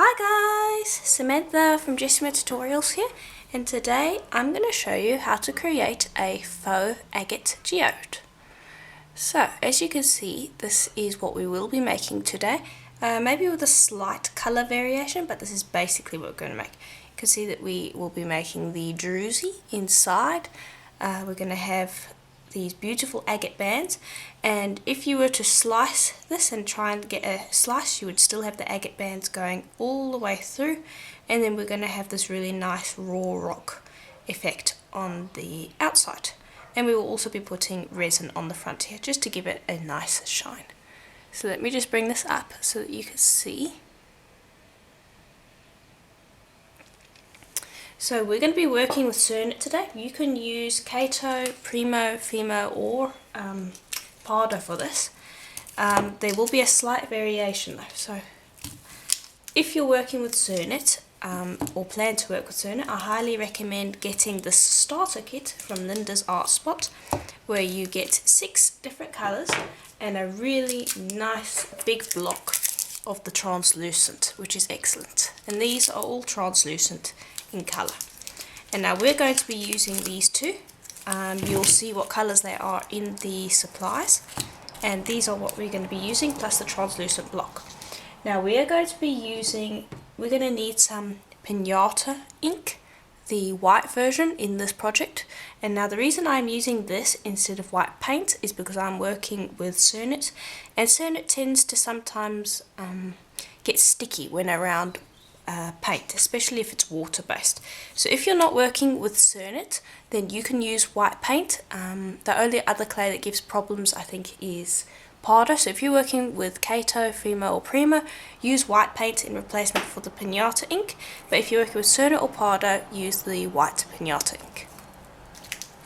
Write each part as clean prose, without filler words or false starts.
Hi guys, Samantha from Jessama Tutorials here, and today I'm going to show you how to create a faux agate geode. So as you can see, this is what we will be making today, maybe with a slight colour variation, but this is basically what we're going to make. You can see that we will be making the druzy inside. We're going to have these beautiful agate bands, and if you were to slice this and try and get a slice, you would still have the agate bands going all the way through, and then we're going to have this really nice raw rock effect on the outside. And we will also be putting resin on the front here just to give it a nice shine. So let me just bring this up so that you can see. So we're going to be working with Cernit today. You can use Kato, Primo, Fimo or Pardo for this. There will be a slight variation though. So if you're working with Cernit or plan to work with Cernit, I highly recommend getting this starter kit from Linda's Art Spot, where you get 6 different colours and a really nice big block of the translucent, which is excellent. And these are all translucent in colour. And now we're going to be using these two. You'll see what colours they are in the supplies, and these are what we're going to be using, plus the translucent block. Now we're going to need some pinata ink, the white version in this project. And now the reason I'm using this instead of white paint is because I'm working with Cernit, and Cernit tends to sometimes get sticky when around paint, especially if it's water based. So if you're not working with Cernit, then you can use white paint. The only other clay that gives problems, I think, is Pardo. So if you're working with Kato, Fimo or Primo, use white paint in replacement for the pinata ink. But if you're working with Cernit or Pardo, use the white pinata ink.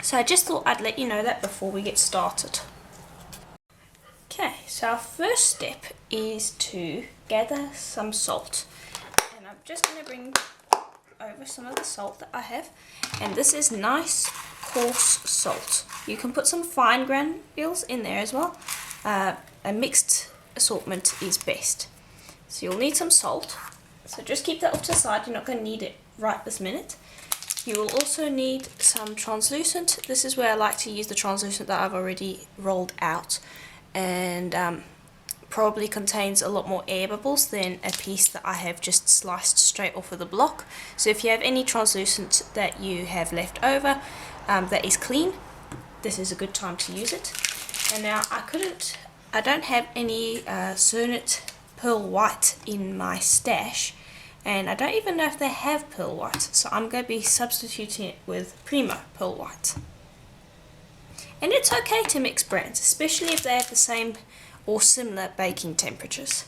So I just thought I'd let you know that before we get started. Okay, so our first step is to gather some salt. I'm just going to bring over some of the salt that I have, and this is nice coarse salt. You can put some fine granules in there as well. A mixed assortment is best. So you'll need some salt, so just keep that off to the side. You're not going to need it right this minute. You will also need some translucent. This is where I like to use the translucent that I've already rolled out, and probably contains a lot more air bubbles than a piece that I have just sliced straight off of the block. So if you have any translucent that you have left over that is clean, this is a good time to use it. And now I don't have any Cernit pearl white in my stash, and I don't even know if they have pearl white, so I'm going to be substituting it with Primo pearl white. And it's okay to mix brands, especially if they have the same or similar baking temperatures.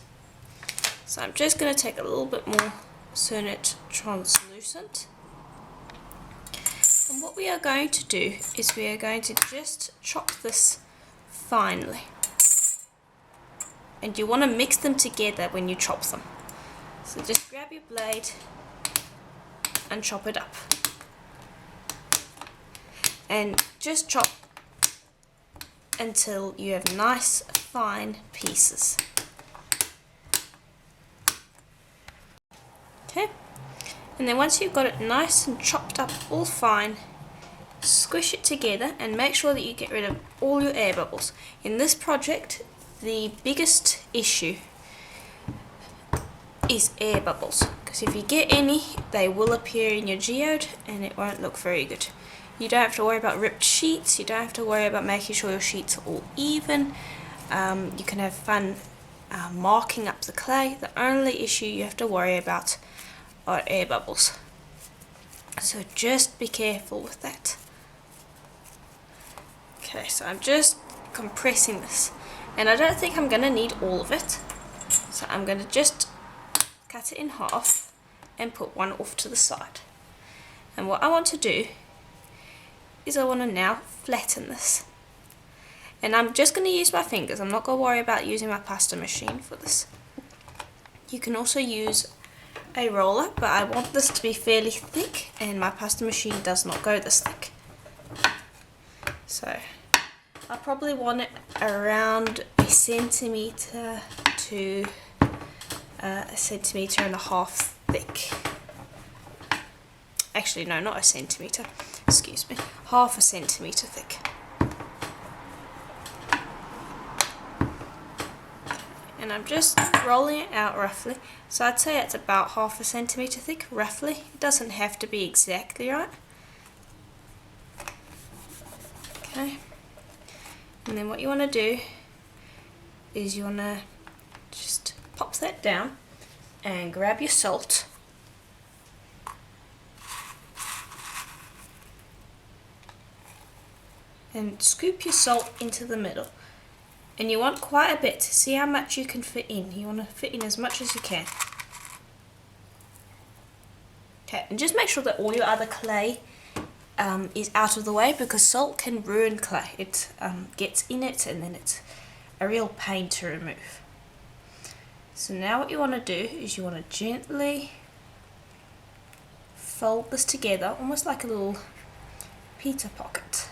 So I'm just going to take a little bit more Cernit translucent, and what we are going to do is we are going to just chop this finely, and you want to mix them together when you chop them. So just grab your blade and chop it up, and just chop until you have nice fine pieces. Okay, and then once you've got it nice and chopped up all fine, squish it together and make sure that you get rid of all your air bubbles. In this project, the biggest issue is air bubbles, because if you get any, they will appear in your geode and it won't look very good. You don't have to worry about ripped sheets, you don't have to worry about making sure your sheets are all even. You can have fun marking up the clay. The only issue you have to worry about are air bubbles. So just be careful with that. Okay, so I'm just compressing this, and I don't think I'm going to need all of it. So I'm going to just cut it in half and put one off to the side. And what I want to do is I want to now flatten this, and I'm just going to use my fingers. I'm not going to worry about using my pasta machine for this. You can also use a roller, but I want this to be fairly thick, and my pasta machine does not go this thick. So I probably want it around 1 centimetre to a centimetre and a half thick. Actually, no, not a centimetre, excuse me, half a centimetre thick. And I'm just rolling it out roughly, so I'd say it's about half a centimetre thick, roughly. It doesn't have to be exactly right. Okay, and then what you want to do is you want to just pop that down and grab your salt and scoop your salt into the middle. And you want quite a bit to see how much you can fit in. You want to fit in as much as you can. Okay, and just make sure that all your other clay is out of the way, because salt can ruin clay. It gets in it and then it's a real pain to remove. So now what you want to do is you want to gently fold this together, almost like a little pizza pocket.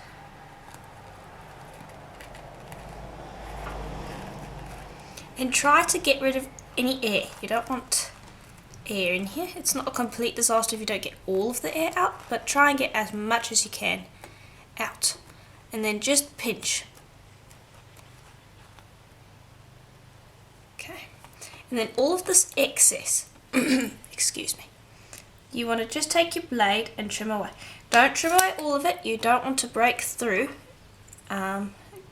And try to get rid of any air. You don't want air in here. It's not a complete disaster if you don't get all of the air out, but try and get as much as you can out. And then just pinch. Okay. And then all of this excess, excuse me, you want to just take your blade and trim away. Don't trim away all of it. You don't want to break through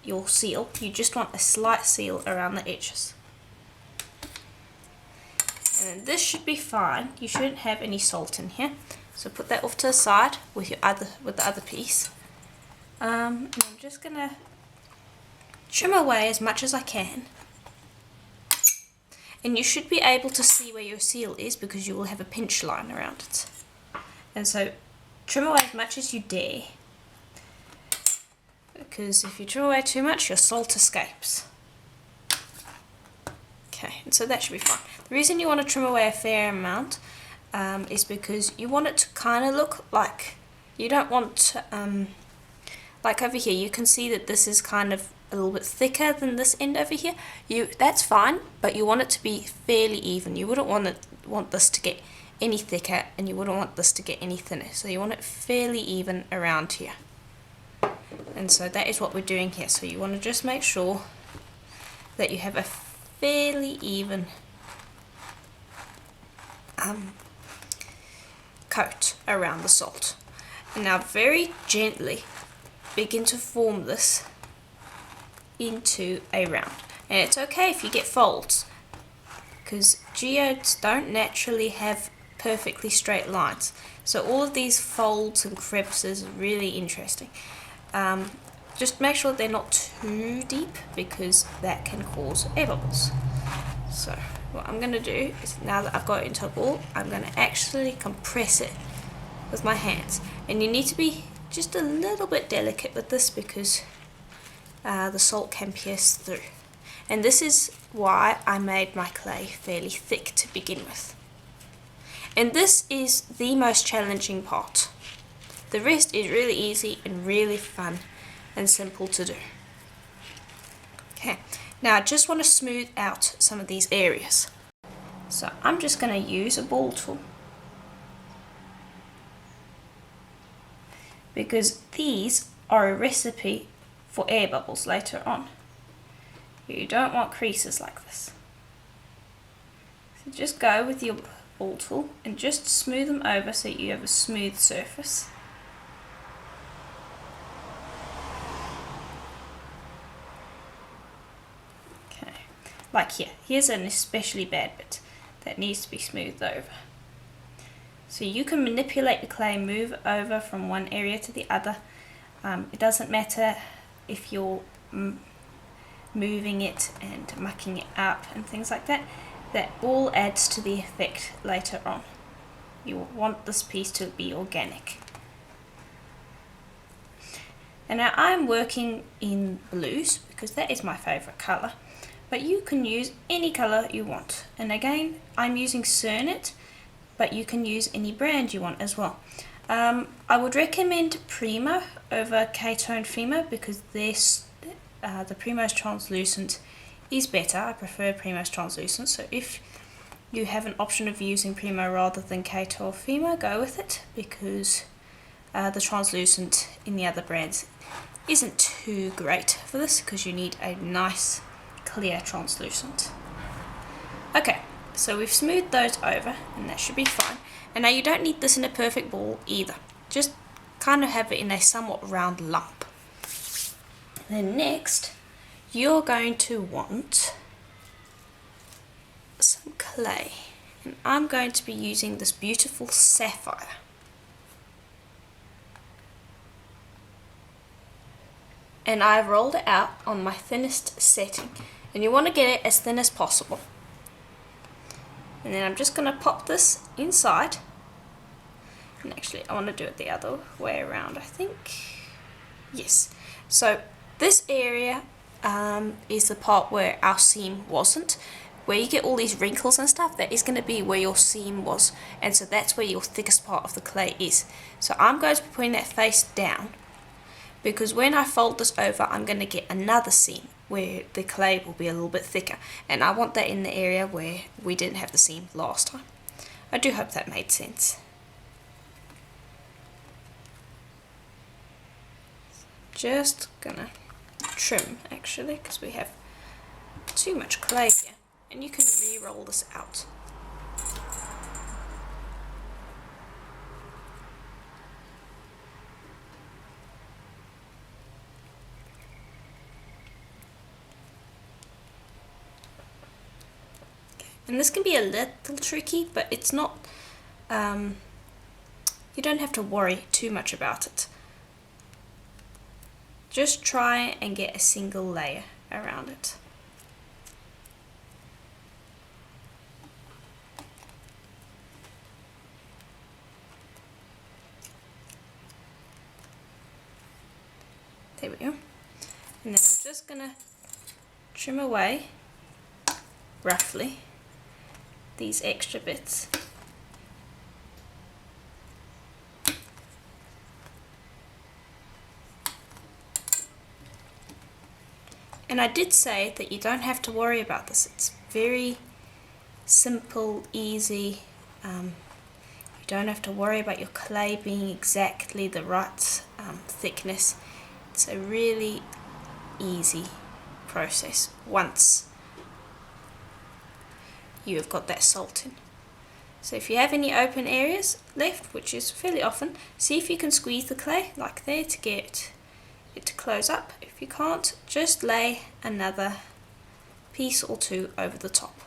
your seal. You just want a slight seal around the edges. And this should be fine. You shouldn't have any salt in here. So put that off to the side with the other piece. And I'm just gonna trim away as much as I can. And you should be able to see where your seal is, because you will have a pinch line around it. And so trim away as much as you dare, because if you trim away too much, your salt escapes. Okay, and so that should be fine. The reason you want to trim away a fair amount is because you want it to kind of look like, you don't want, like over here, you can see that this is kind of a little bit thicker than this end over here. That's fine, but you want it to be fairly even. You wouldn't want this to get any thicker, and you wouldn't want this to get any thinner. So you want it fairly even around here. And so that is what we're doing here. So you want to just make sure that you have a fairly even coat around the salt. And now very gently begin to form this into a round. And it's okay if you get folds, because geodes don't naturally have perfectly straight lines. So all of these folds and crevices are really interesting. Just make sure they're not too deep, because that can cause air bubbles. So what I'm going to do is, now that I've got it into a ball, I'm going to actually compress it with my hands. And you need to be just a little bit delicate with this, because the salt can pierce through. And this is why I made my clay fairly thick to begin with. And this is the most challenging part. The rest is really easy and really fun and simple to do. Okay, now I just want to smooth out some of these areas. So I'm just going to use a ball tool, because these are a recipe for air bubbles later on. You don't want creases like this. So just go with your ball tool and just smooth them over so you have a smooth surface. Okay, like here. Here's an especially bad bit that needs to be smoothed over. So you can manipulate the clay, move over from one area to the other. It doesn't matter if you're moving it and mucking it up and things like that. That all adds to the effect later on. You want this piece to be organic. And now I'm working in blues because that is my favourite colour, but you can use any colour you want. And again, I'm using Cernit, but you can use any brand you want as well. I would recommend Primo over K-Tone Fimo, because the Primo's translucent is better. I prefer Primo's translucent. So if you have an option of using Primo rather than Kato or Fimo, go with it, because the translucent in the other brands isn't too great for this, because you need a nice clear translucent. Okay, so we've smoothed those over and that should be fine. And now you don't need this in a perfect ball either, just kind of have it in a somewhat round lump. Then next you're going to want some clay, and I'm going to be using this beautiful sapphire. And I've rolled it out on my thinnest setting, and you want to get it as thin as possible. And then I'm just going to pop this inside, and actually I want to do it the other way around, I think. Yes, so this area is the part where our seam wasn't. Where you get all these wrinkles and stuff, that is going to be where your seam was, and so that's where your thickest part of the clay is. So I'm going to be putting that face down, because when I fold this over I'm going to get another seam where the clay will be a little bit thicker, and I want that in the area where we didn't have the seam last time. I do hope that made sense. Just gonna trim actually, because we have too much clay here, and you can re-roll this out. And this can be a little tricky, but it's not, you don't have to worry too much about it. Just try and get a single layer around it. There we go. And then I'm just gonna trim away, roughly, these extra bits. And I did say that you don't have to worry about this. It's very simple, easy. You don't have to worry about your clay being exactly the right thickness. It's a really easy process once you have got that salt in. So if you have any open areas left, which is fairly often, see if you can squeeze the clay like there to get it to close up. If you can't, just lay another piece or two over the top.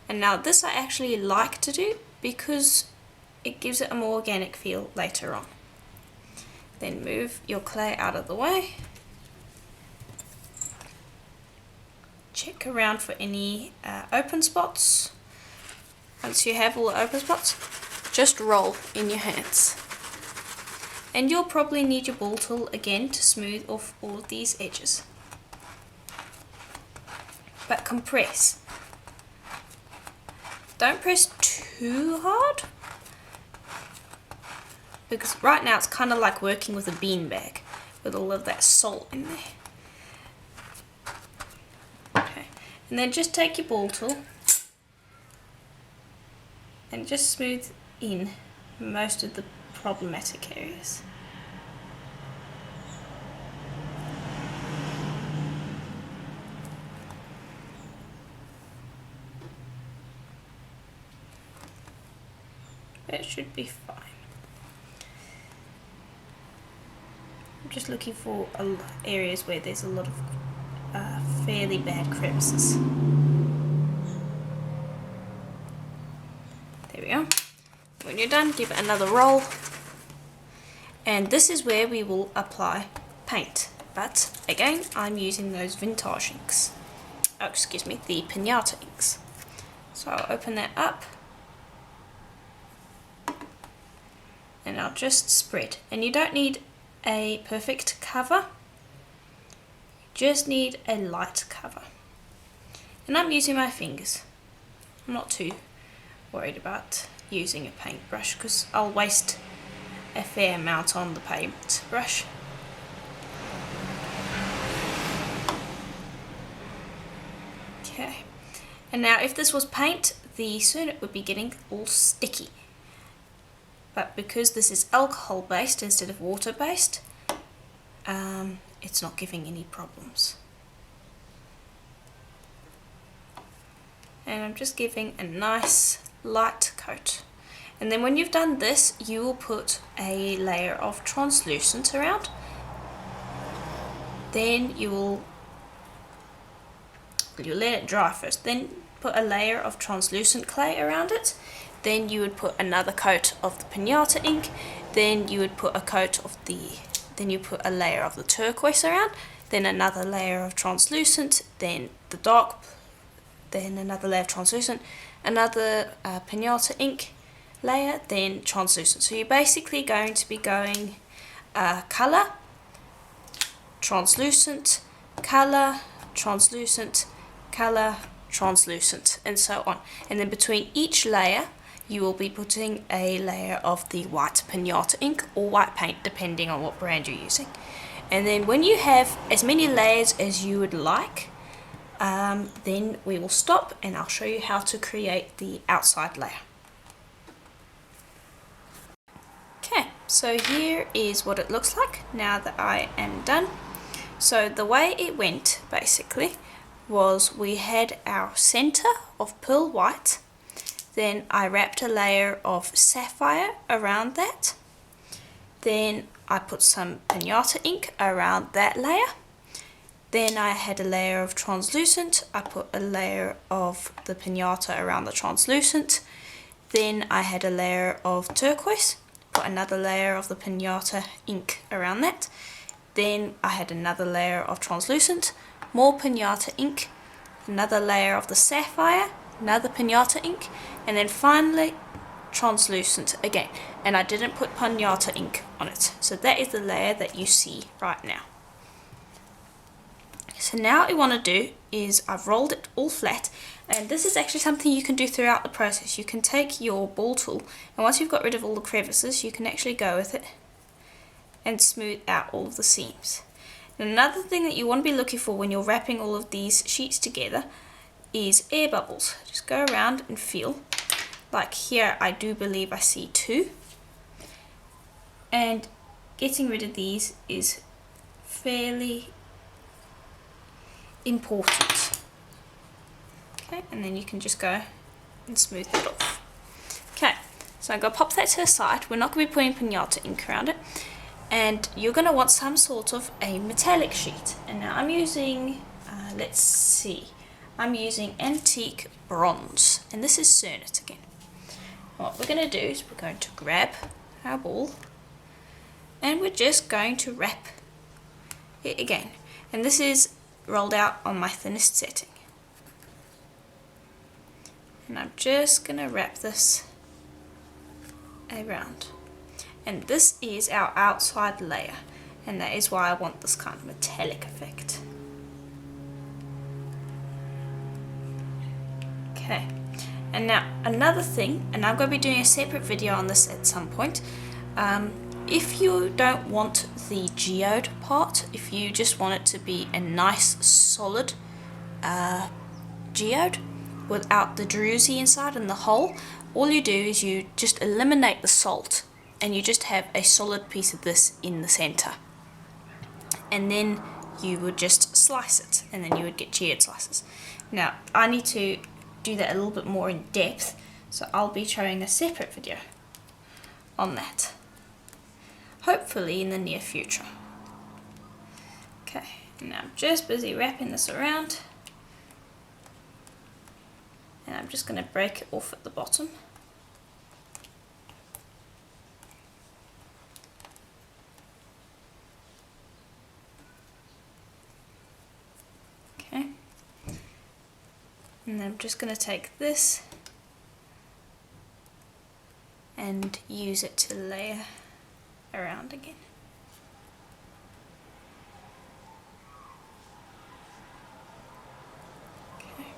And now this I actually like to do because it gives it a more organic feel later on. Then move your clay out of the way. Check around for any open spots. Once you have all the open spots, just roll in your hands. And you'll probably need your ball tool again to smooth off all of these edges. But compress. Don't press too hard, because right now it's kind of like working with a beanbag with all of that salt in there. Okay, and then just take your ball tool and just smooth in most of the problematic areas. That should be fine. I'm just looking for areas where there's a lot of fairly bad crevices. There we go. When you're done, give it another roll. And this is where we will apply paint. But again, I'm using those vintage inks. Oh, excuse me, the Pinata inks. So I'll open that up. And I'll just spread. And you don't need a perfect cover. You just need a light cover. And I'm using my fingers. I'm not too worried about using a paintbrush because I'll waste a fair amount on the paintbrush. Okay, and now if this was paint, the cernit would be getting all sticky. But because this is alcohol based instead of water based, it's not giving any problems. And I'm just giving a nice light coat. And then when you've done this, you will put a layer of translucent around. Then you'll let it dry first. Then put a layer of translucent clay around it. Then you would put another coat of the pinata ink. Then you would put a coat of then you put a layer of the turquoise around. Then another layer of translucent. Then the dark. Then another layer of translucent. Another pinata ink layer. Then translucent. So you're basically going to be going colour, translucent, colour, translucent, colour, translucent, and so on. And then between each layer you will be putting a layer of the white pinata ink or white paint, depending on what brand you're using. And then when you have as many layers as you would like, then we will stop and I'll show you how to create the outside layer. Okay, so here is what it looks like now that I am done. So the way it went basically was we had our center of pearl white, then I wrapped a layer of sapphire around that, then I put some pinata ink around that layer, then I had a layer of translucent, I put a layer of the pinata around the translucent, then I had a layer of turquoise, put another layer of the pinata ink around that, then I had another layer of translucent, more pinata ink, another layer of the sapphire, another pinata ink, and then finally translucent again. And I didn't put pinata ink on it. So that is the layer that you see right now. So now what I want to do is I've rolled it all flat, and this is actually something you can do throughout the process. You can take your ball tool, and once you've got rid of all the crevices, you can actually go with it and smooth out all of the seams. And another thing that you want to be looking for when you're wrapping all of these sheets together is air bubbles. Just go around and feel. Like here I do believe I see 2. And getting rid of these is fairly important. Okay, and then you can just go and smooth it off. Okay, so I'm going to pop that to the side. We're not going to be putting pinata ink around it. And you're going to want some sort of a metallic sheet. And now I'm using, let's see, I'm using antique bronze. And this is cernit again. What we're going to do is we're going to grab our ball and we're just going to wrap it again. And this is rolled out on my thinnest setting. And I'm just going to wrap this around. And this is our outside layer, and that is why I want this kind of metallic effect. Okay, and now another thing, and I'm going to be doing a separate video on this at some point. If you don't want the geode part, if you just want it to be a nice solid geode without the druzy inside and the hole, all you do is you just eliminate the salt and you just have a solid piece of this in the center, and then you would just slice it and then you would get geode slices. Now I need to do that a little bit more in depth, so I'll be showing a separate video on that, hopefully in the near future. Okay, now I'm just busy wrapping this around, and I'm just going to break it off at the bottom. Okay, and I'm just going to take this and use it to layer around again. Okay.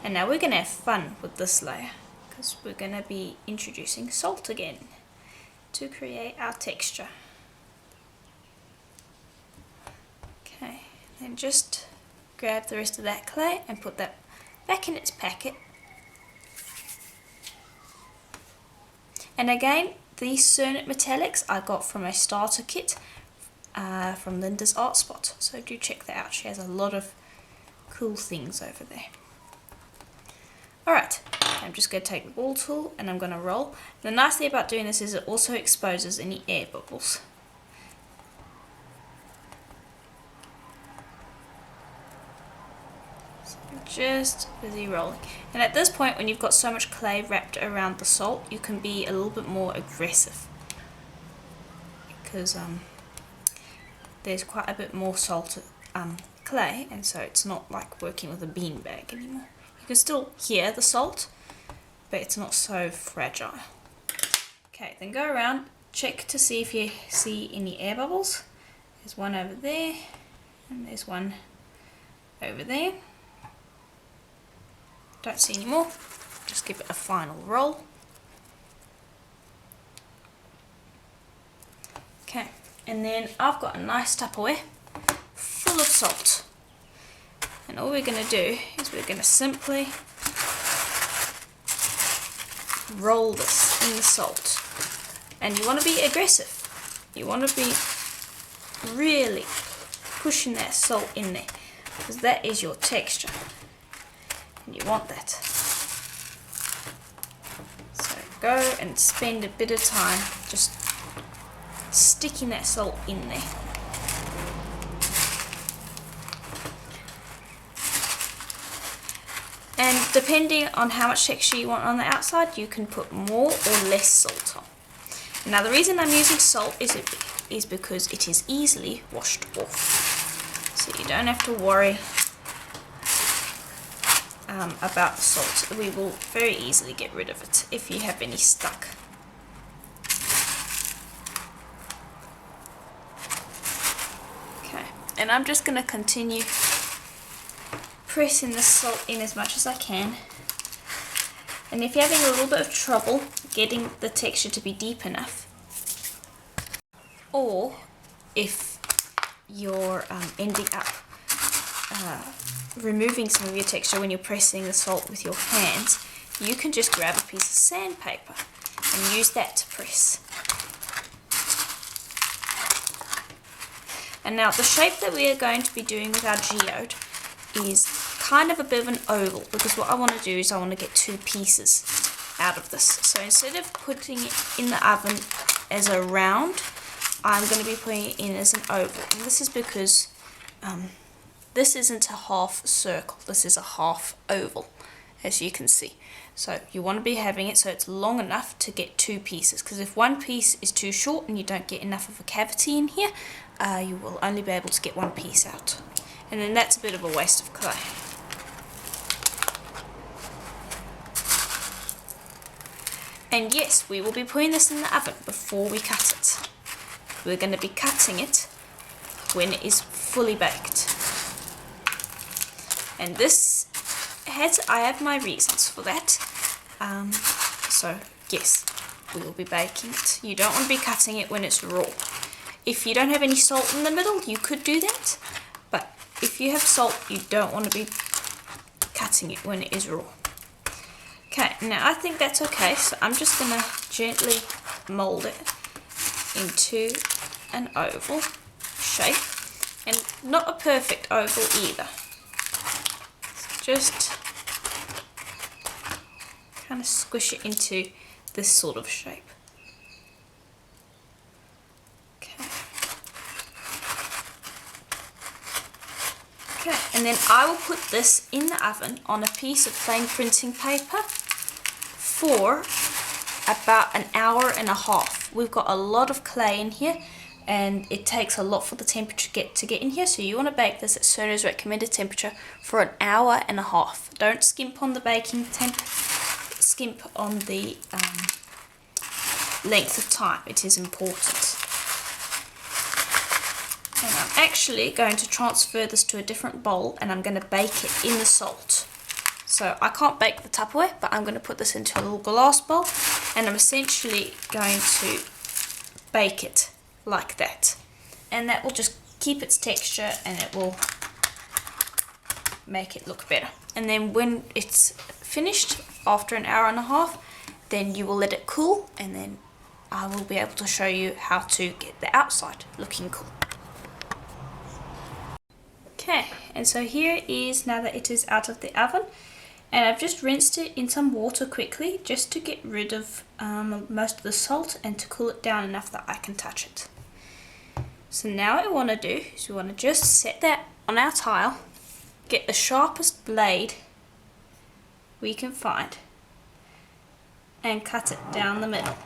And now we're going to have fun with this layer, because we're going to be introducing salt again to create our texture. Okay, and just grab the rest of that clay and put that back in its packet. And again, these Cernit metallics I got from a starter kit from Linda's Art Spot, so do check that out. She has a lot of cool things over there. Alright, I'm just going to take the ball tool and I'm going to roll. The nice thing about doing this is it also exposes any air bubbles. So I'm just busy rolling. And at this point, when you've got so much clay wrapped around the salt, you can be a little bit more aggressive. Because there's quite a bit more salt clay, and so it's not like working with a beanbag anymore. You can still hear the salt, but it's not so fragile. Okay, then go around, check to see if you see any air bubbles. There's one over there, and there's one over there. Don't see any more. Just give it a final roll. Okay, and then I've got a nice Tupperware full of salt. And all we're going to do is we're going to simply roll this in the salt. And you want to be aggressive. You want to be really pushing that salt in there, because that is your texture. And you want that. So go and spend a bit of time just sticking that salt in there. And depending on how much texture you want on the outside, you can put more or less salt on. Now the reason I'm using salt is because it is easily washed off. So you don't have to worry about the salt. We will very easily get rid of it if you have any stuck. Okay, and I'm just going to continue pressing the salt in as much as I can. And if you're having a little bit of trouble getting the texture to be deep enough, or if you're ending up removing some of your texture when you're pressing the salt with your hands, you can just grab a piece of sandpaper and use that to press. And now the shape that we are going to be doing with our geode is kind of a bit of an oval, because what I want to do is I want to get two pieces out of this. So instead of putting it in the oven as a round, I'm going to be putting it in as an oval. And this is because this isn't a half circle, this is a half oval, as you can see. So you want to be having it so it's long enough to get two pieces, because if one piece is too short and you don't get enough of a cavity in here, you will only be able to get one piece out. And then that's a bit of a waste of clay. And yes, we will be putting this in the oven before we cut it. We're going to be cutting it when it is fully baked. And this I have my reasons for that. So yes, we will be baking it. You don't want to be cutting it when it's raw. If you don't have any salt in the middle, you could do that. But if you have salt, you don't want to be cutting it when it is raw. Okay, now I think that's okay, so I'm just going to gently mould it into an oval shape, and not a perfect oval either. So just kind of squish it into this sort of shape. Okay, and then I will put this in the oven on a piece of plain printing paper for about an hour and a half. We've got a lot of clay in here, and it takes a lot for the temperature to get in here, so you want to bake this at Cerno's recommended temperature for an hour and a half. Don't skimp on the baking temp, skimp on the length of time. It is important. And I'm actually going to transfer this to a different bowl, and I'm going to bake it in the salt. So I can't bake the Tupperware, but I'm going to put this into a little glass bowl, and I'm essentially going to bake it like that. And that will just keep its texture, and it will make it look better. And then when it's finished after an hour and a half, then you will let it cool, and then I will be able to show you how to get the outside looking cool. Okay, and so here it is now that it is out of the oven, and I've just rinsed it in some water quickly just to get rid of most of the salt and to cool it down enough that I can touch it. So now what we want to do is we want to just set that on our tile, get the sharpest blade we can find and cut it down the middle.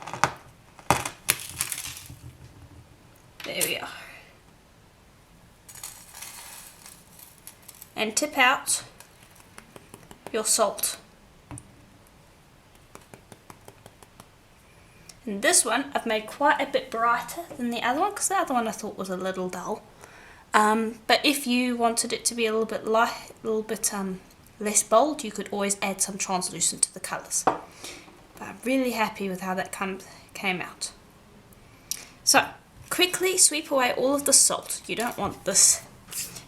There we are. And tip out your salt. And this one I've made quite a bit brighter than the other one, because the other one I thought was a little dull. But if you wanted it to be a little bit light, a little bit less bold, you could always add some translucent to the colours. But I'm really happy with how that came out. So quickly sweep away all of the salt. You don't want this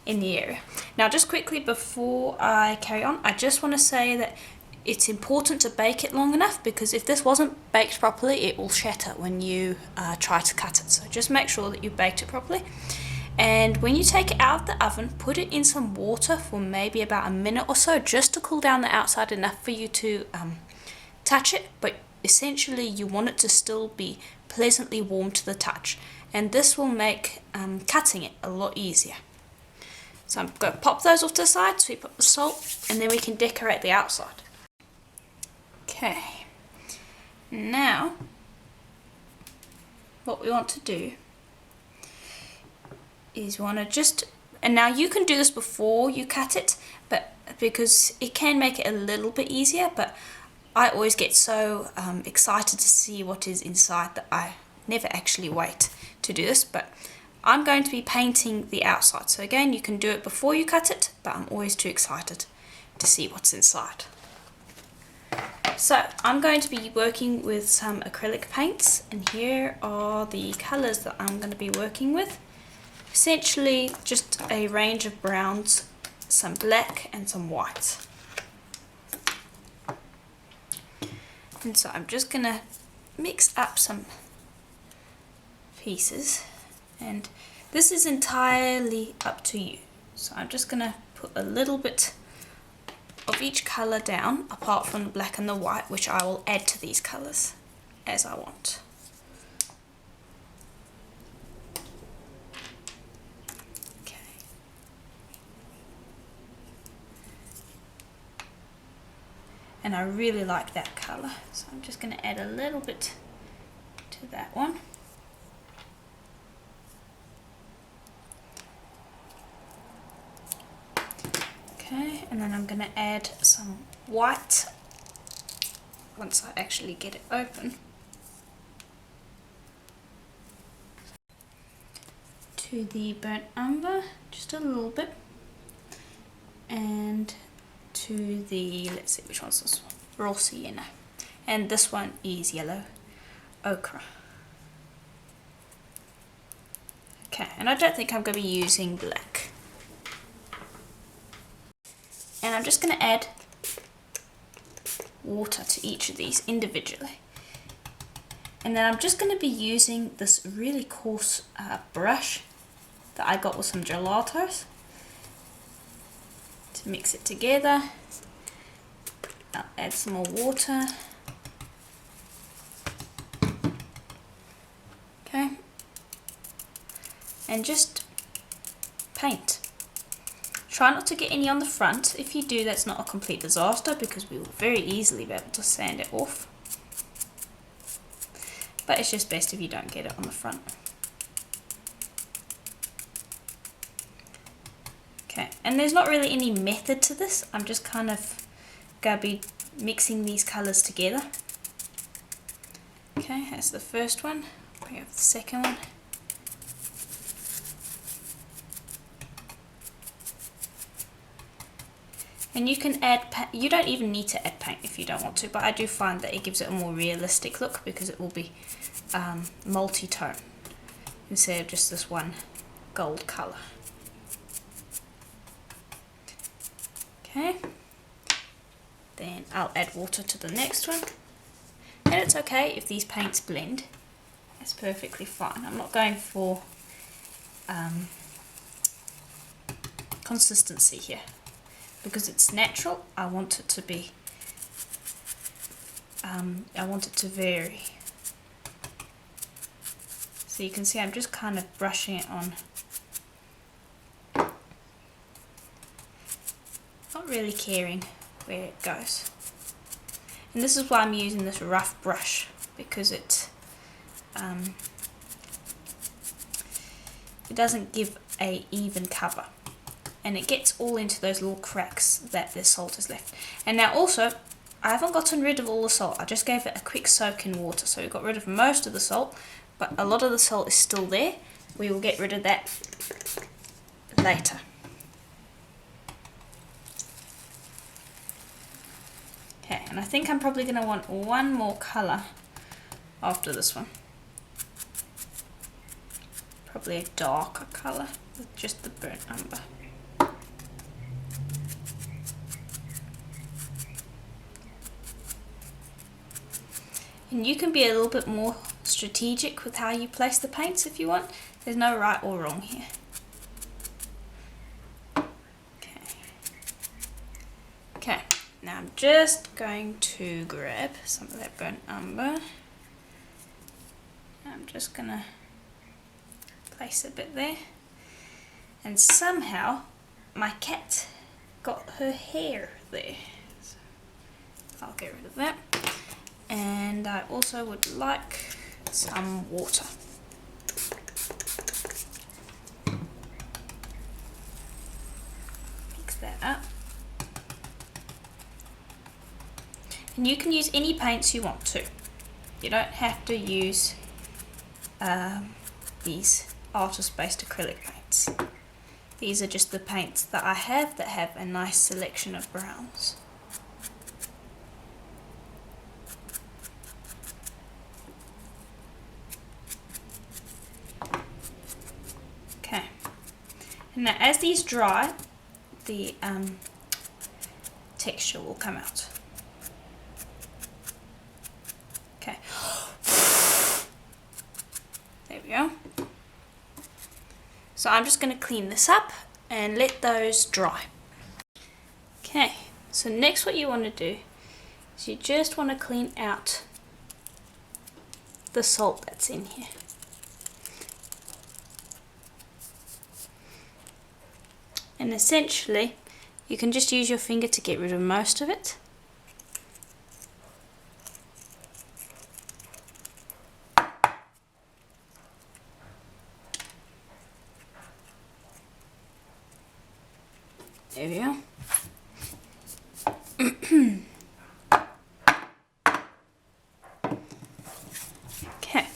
in the area. Now just quickly before I carry on, I just want to say that it's important to bake it long enough, because if this wasn't baked properly it will shatter when you try to cut it. So just make sure that you baked it properly. And when you take it out of the oven, put it in some water for maybe about a minute or so, just to cool down the outside enough for you to touch it, but essentially you want it to still be pleasantly warm to the touch, and this will make cutting it a lot easier. So I'm going to pop those off to the side, sweep up the salt, and then we can decorate the outside. Okay, now what we want to do is we want to just, and now you can do this before you cut it, but because it can make it a little bit easier, but I always get so excited to see what is inside that I never actually wait to do this. But I'm going to be painting the outside, so again you can do it before you cut it, but I'm always too excited to see what's inside. So I'm going to be working with some acrylic paints, and here are the colours that I'm going to be working with. Essentially just a range of browns, some black and some white. And so I'm just going to mix up some pieces, and this is entirely up to you. So I'm just going to put a little bit of each colour down, apart from the black and the white, which I will add to these colours as I want. Okay. And I really like that colour, so I'm just going to add a little bit to that one. Okay, and then I'm going to add some white once I actually get it open to the burnt umber, just a little bit, and to the, let's see which one's this one, raw sienna, and this one is yellow ochre. Okay, and I don't think I'm going to be using black. And I'm just going to add water to each of these individually. And then I'm just going to be using this really coarse brush that I got with some gelatos to mix it together. I'll add some more water. Okay. And just paint. Try not to get any on the front. If you do, that's not a complete disaster, because we will very easily be able to sand it off. But it's just best if you don't get it on the front. Okay, and there's not really any method to this. I'm just kind of going to be mixing these colours together. Okay, that's the first one. We have the second one. And you can add, you don't even need to add paint if you don't want to, but I do find that it gives it a more realistic look, because it will be multi-tone instead of just this one gold colour. Okay, then I'll add water to the next one, and it's okay if these paints blend, it's perfectly fine. I'm not going for consistency here because it's natural. I want it to be I want it to vary. So you can see I'm just kind of brushing it on, not really caring where it goes. And this is why I'm using this rough brush, because it doesn't give a even cover, and it gets all into those little cracks that the salt has left. And now also, I haven't gotten rid of all the salt, I just gave it a quick soak in water, so we got rid of most of the salt, but a lot of the salt is still there. We will get rid of that later. Okay, and I think I'm probably going to want one more colour after this one. Probably a darker colour with just the burnt umber. And you can be a little bit more strategic with how you place the paints if you want. There's no right or wrong here. Okay, now I'm just going to grab some of that burnt umber. I'm just going to place a bit there. And somehow my cat got her hair there. So I'll get rid of that. And I also would like some water. Mix that up. And you can use any paints you want to. You don't have to use these artist-based acrylic paints. These are just the paints that I have that have a nice selection of browns. Okay, and now as these dry, the texture will come out. Okay, there we go. So I'm just going to clean this up and let those dry. Okay, so next what you want to do is you just want to clean out the salt that's in here. And essentially you can just use your finger to get rid of most of it. There we go. Okay,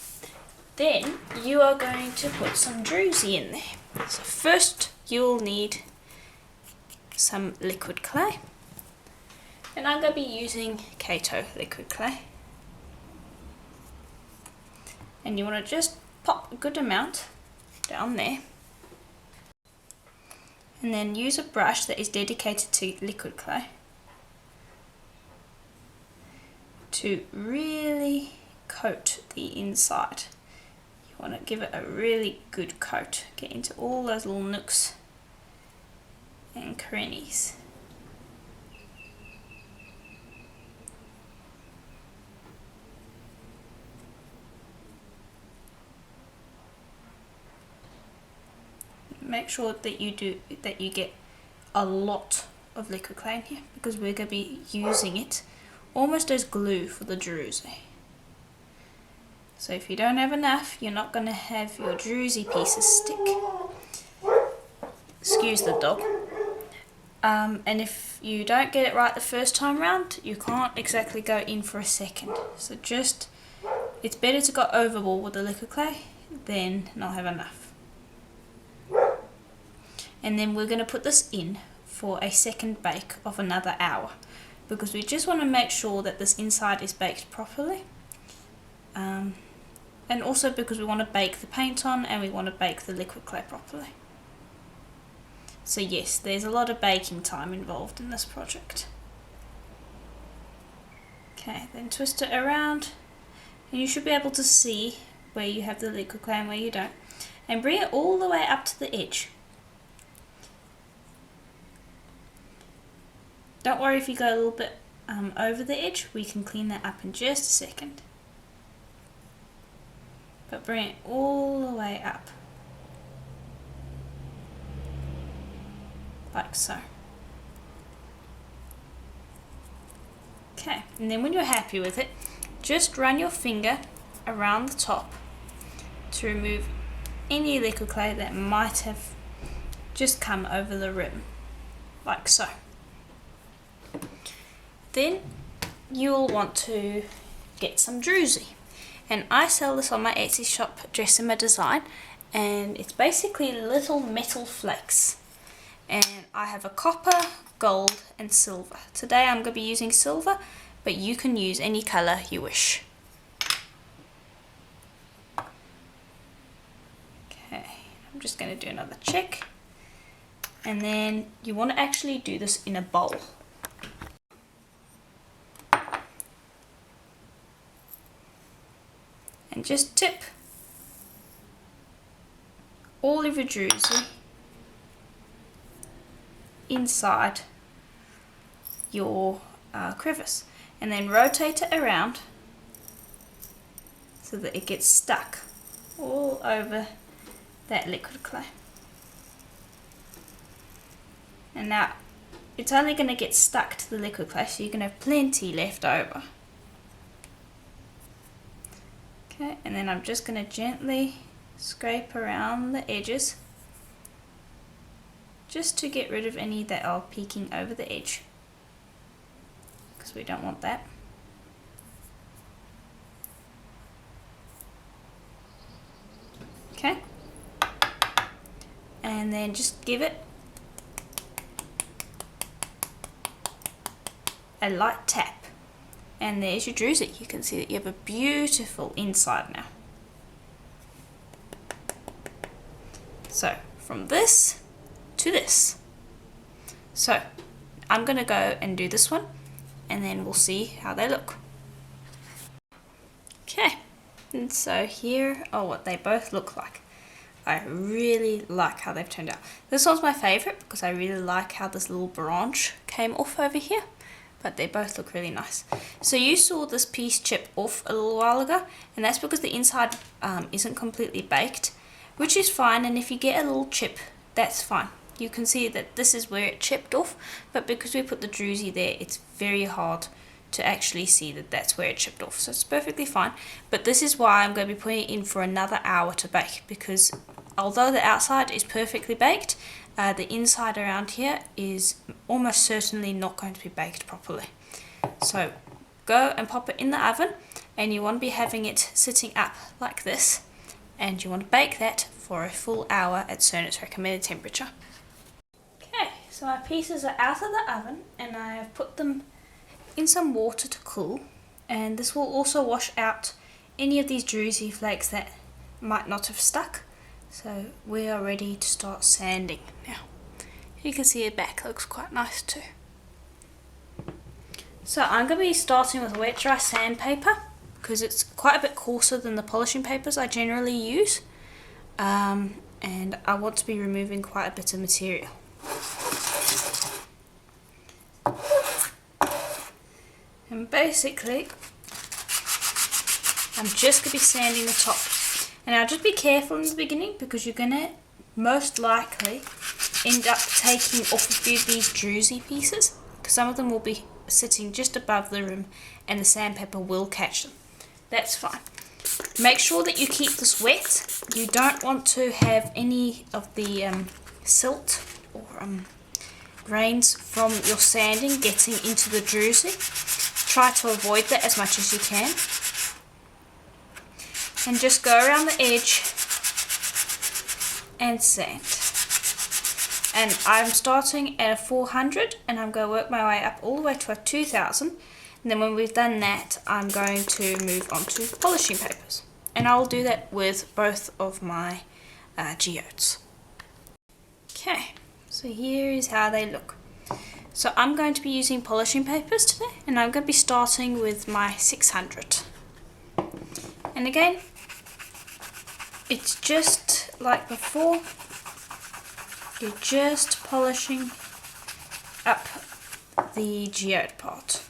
then you are going to put some druzy in there. So first you'll need some liquid clay, and I'm going to be using Kato liquid clay. And you want to just pop a good amount down there. And then use a brush that is dedicated to liquid clay to really coat the inside. You want to give it a really good coat, get into all those little nooks and crannies. Make sure that you get a lot of liquid clay in here, because we're going to be using it almost as glue for the druzy. So if you don't have enough, you're not going to have your druzy pieces stick. Excuse the dog. And if you don't get it right the first time round, you can't exactly go in for a second. So it's better to go overboard with the liquid clay than not have enough. And then we're going to put this in for a second bake of another hour, because we just want to make sure that this inside is baked properly, and also because we want to bake the paint on and we want to bake the liquid clay properly. So yes, there's a lot of baking time involved in this project. Okay, then twist it around and you should be able to see where you have the liquid clay and where you don't. And bring it all the way up to the edge. Don't worry if you go a little bit over the edge, we can clean that up in just a second. But bring it all the way up. Like so. Okay, and then when you're happy with it, just run your finger around the top to remove any liquid clay that might have just come over the rim, like so. Then you'll want to get some druzy, and I sell this on my Etsy shop, Jessama Design, and it's basically little metal flakes. And I have a copper, gold and silver. Today I'm going to be using silver, but you can use any colour you wish. Okay, I'm just going to do another check. And then you want to actually do this in a bowl. And just tip all of your druzy inside your crevice, and then rotate it around so that it gets stuck all over that liquid clay. And now it's only going to get stuck to the liquid clay, so you can have plenty left over. Okay, and then I'm just going to gently scrape around the edges just to get rid of any that are peeking over the edge, because we don't want that. Okay, and then just give it a light tap, and there's your druzy. You can see that you have a beautiful inside now. So from this to this. So I'm going to go and do this one, and then we'll see how they look. Okay, and so here are what they both look like. I really like how they've turned out. This one's my favourite because I really like how this little branch came off over here, but they both look really nice. So you saw this piece chip off a little while ago, and that's because the inside isn't completely baked, which is fine, and if you get a little chip, that's fine. You can see that this is where it chipped off, but because we put the druzy there, it's very hard to actually see that that's where it chipped off. So it's perfectly fine, but this is why I'm going to be putting it in for another hour to bake, because although the outside is perfectly baked, the inside around here is almost certainly not going to be baked properly. So go and pop it in the oven, and you want to be having it sitting up like this, and you want to bake that for a full hour at Cernet's recommended temperature. Okay, so my pieces are out of the oven, and I have put them in some water to cool, and this will also wash out any of these druzy flakes that might not have stuck. So we are ready to start sanding now. You can see the back looks quite nice too. So I'm going to be starting with wet dry sandpaper because it's quite a bit coarser than the polishing papers I generally use, and I want to be removing quite a bit of material. And basically I'm just going to be sanding the top. And now just be careful in the beginning because you're going to most likely end up taking off a few of these druzy pieces, because some of them will be sitting just above the rim and the sandpaper will catch them. That's fine. Make sure that you keep this wet. You don't want to have any of the silt or grains from your sanding getting into the druzy. Try to avoid that as much as you can. And just go around the edge and sand. And I'm starting at a 400 and I'm going to work my way up all the way to a 2000. And then when we've done that, I'm going to move on to polishing papers. And I'll do that with both of my geodes. Okay, So here is how they look. So I'm going to be using polishing papers today, and I'm going to be starting with my 600. And again, it's just like before, you're just polishing up the geode part.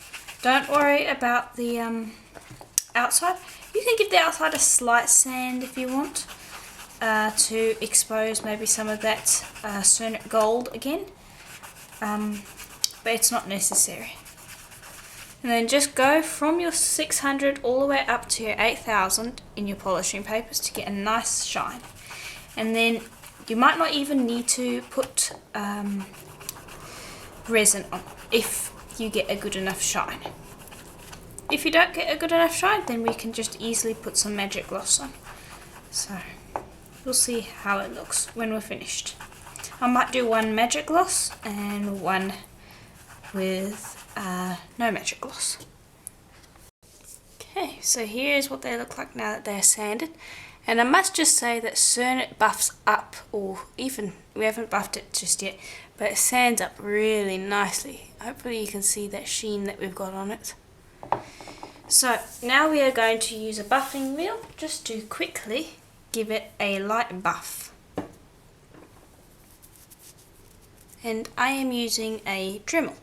Don't worry about the outside. You can give the outside a slight sand if you want, to expose maybe some of that Cernit gold again, but it's not necessary. And then just go from your 600 all the way up to your 8000 in your polishing papers to get a nice shine. And then you might not even need to put resin on if you get a good enough shine. If you don't get a good enough shine, then we can just easily put some magic gloss on. So we'll see how it looks when we're finished. I might do one magic gloss and one with no magic gloss. Okay, so here's what they look like now that they're sanded. And I must just say that Cernit buffs up, or even, we haven't buffed it just yet, but it sands up really nicely. Hopefully you can see that sheen that we've got on it. So now we are going to use a buffing wheel just to quickly give it a light buff. And I am using a Dremel.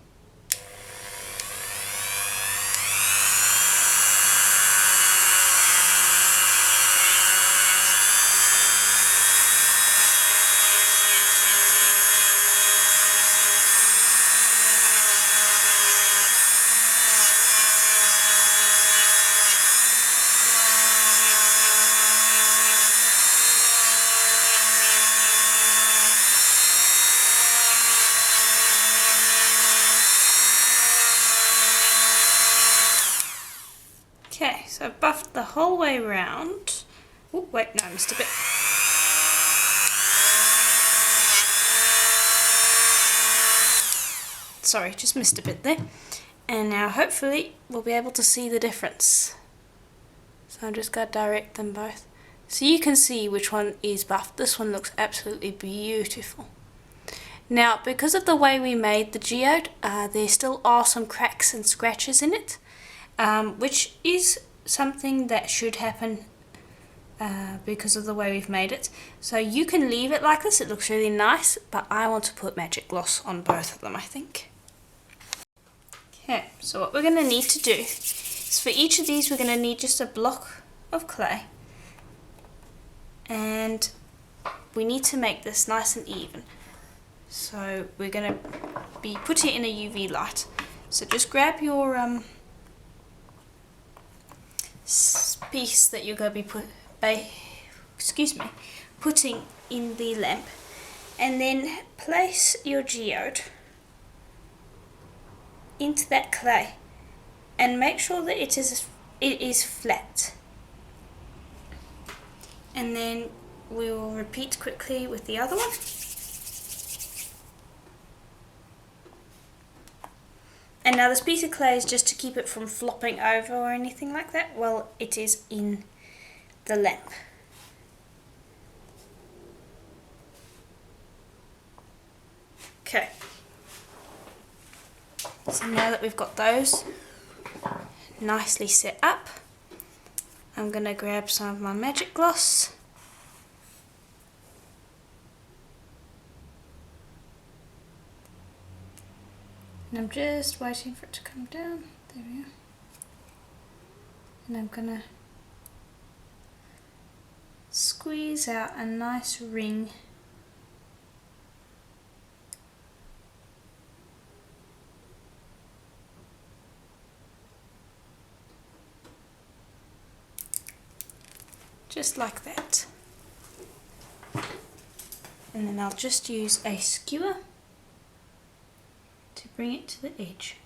Okay, so I've buffed the whole way round. Oh, wait, no, I missed a bit. Sorry, just missed a bit there. And now hopefully we'll be able to see the difference. So I'm just going to direct them both. So you can see which one is buffed. This one looks absolutely beautiful. Now, because of the way we made the geode, there still are some cracks and scratches in it. Which is something that should happen because of the way we've made it. So you can leave it like this, it looks really nice, but I want to put magic gloss on both of them, I think. Okay, so what we're going to need to do is for each of these we're going to need just a block of clay, and we need to make this nice and even. So we're going to be putting it in a UV light. So just grab your piece that you're going to be putting in the lamp, and then place your geode into that clay and make sure that it is flat. And then we will repeat quickly with the other one. And now this piece of clay is just to keep it from flopping over or anything like that while it is in the lamp. Okay. So now that we've got those nicely set up, I'm going to grab some of my magic gloss. And I'm just waiting for it to come down. There we are. And I'm going to squeeze out a nice ring . Just like that. And then I'll just use a skewer to bring it to the edge.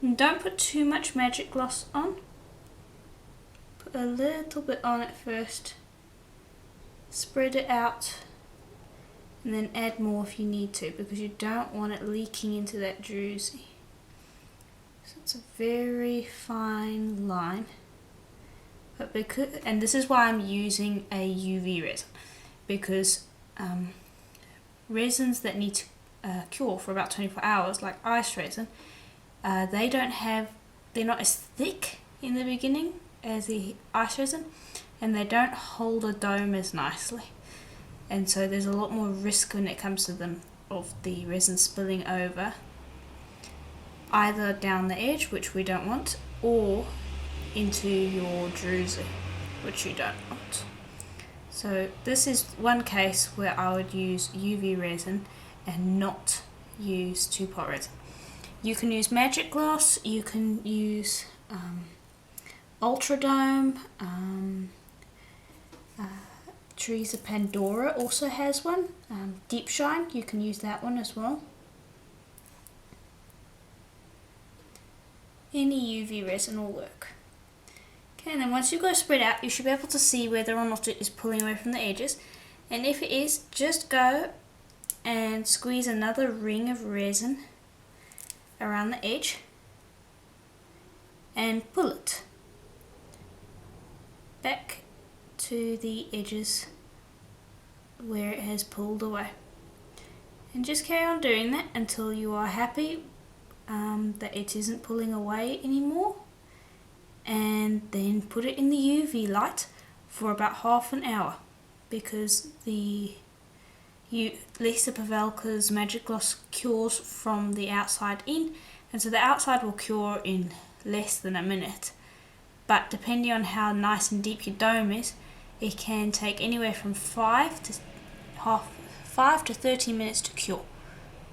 And don't put too much magic gloss on. Put a little bit on it first. Spread it out and then add more if you need to, because you don't want it leaking into that druzy. So it's a very fine line. But and this is why I'm using a UV resin. because resins that need to cure for about 24 hours, like ice resin, they're not as thick in the beginning as the ice resin, and they don't hold a dome as nicely, and so there's a lot more risk when it comes to them of the resin spilling over either down the edge, which we don't want, or into your druzy, which you don't want. So this is one case where I would use UV resin and not use 2-pot resin. You can use magic gloss, you can use ultra dome, Teresa Pandora also has one, deep shine, you can use that one as well. Any UV resin will work. Okay, and then once you go spread out, you should be able to see whether or not it is pulling away from the edges, and if it is, just go and squeeze another ring of resin around the edge and pull it back to the edges where it has pulled away, and just carry on doing that until you are happy that it isn't pulling away anymore, and then put it in the UV light for about half an hour, because Lisa Pavelka's Magic Gloss cures from the outside in, and so the outside will cure in less than a minute, but depending on how nice and deep your dome is, it can take anywhere from 5 to 30 minutes to cure.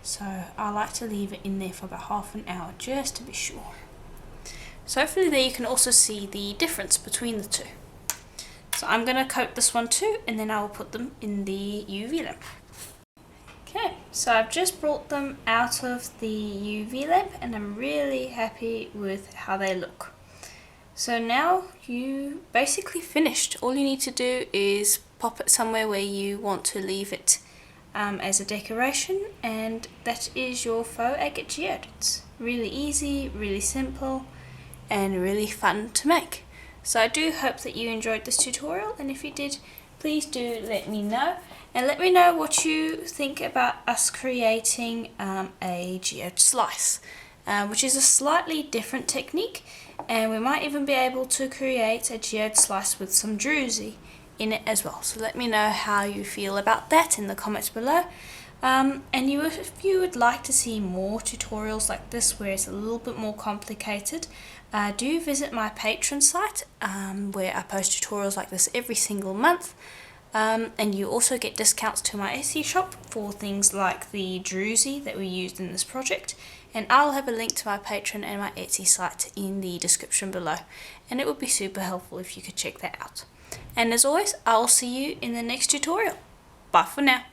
So I like to leave it in there for about half an hour just to be sure. So hopefully there you can also see the difference between the two. So I'm going to coat this one too, and then I will put them in the UV lamp. Okay, so I've just brought them out of the UV lamp and I'm really happy with how they look. So now you basically finished. All you need to do is pop it somewhere where you want to leave it as a decoration, and that is your Faux Agate Geode. It's really easy, really simple, and really fun to make. So I do hope that you enjoyed this tutorial, and if you did, please do let me know, and let me know what you think about us creating a geode slice, which is a slightly different technique, and we might even be able to create a geode slice with some druzy in it as well. So let me know how you feel about that in the comments below. And if you would like to see more tutorials like this where it's a little bit more complicated, do visit my Patreon site where I post tutorials like this every single month, and you also get discounts to my Etsy shop for things like the druzy that we used in this project, and I'll have a link to my Patreon and my Etsy site in the description below, and it would be super helpful if you could check that out. And as always, I'll see you in the next tutorial. Bye for now.